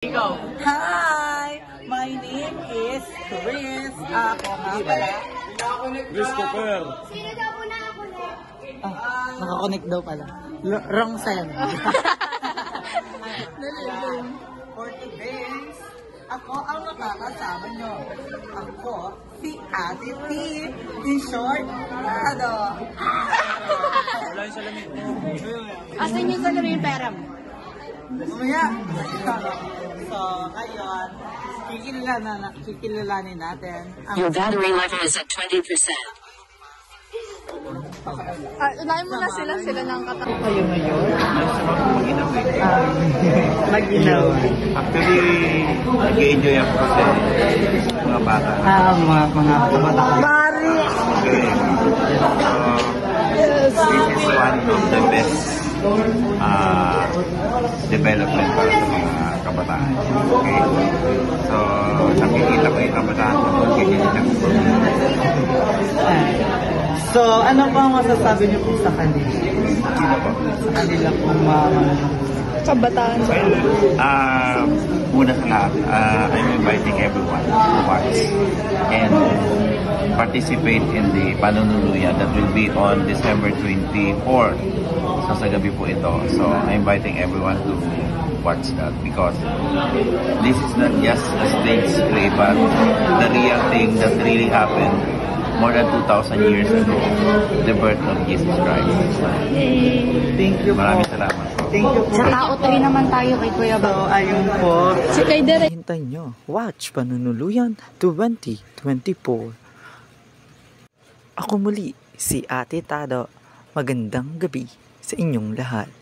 Ikaw. Hi! My name is Chris. Ako nga pala. Christopher. Sino daw po nakakulit? Nakakonect daw pala. Wrong send. For today's, ako ang makakasama nyo. Ako, si Ate T. In short, ano? Wala yung salamin. Asan yung salamin pera mo? Mamaya. So, ngayon, kikilalanin natin ang Your battery level is at 20%. Unahin mo na sila ng katawan. kayo ngayon. Maginaw. Maginaw. Actually, nag-enjoy ako kasi mga bata. Mga bata. Mari! Okay. This is one of the best development para sa mga kabataan. Okay? So, nakikita ko yung kabataan ko kung ganyan lang. So, ano pa ang masasabi niyo po sa kanila? Sa kanila pong Kabataan. Una sa lahat, I'm inviting everyone to watch and participate in the Panunuluyan that will be on December 24. So sa gabi po ito. So I'm inviting everyone to watch that because this is not just a stage play but the real thing that really happened more than 2,000 years ago, the birth of Jesus Christ. Thank you po. Maraming salamat. Thank you po. Sa tao tayo naman tayo kay Kuya So, ayun po. Si kay Derek. Hintay nyo. Watch Panunuluyan 2024. Ako muli, si Ate Tado. Magandang gabi sa inyong lahat.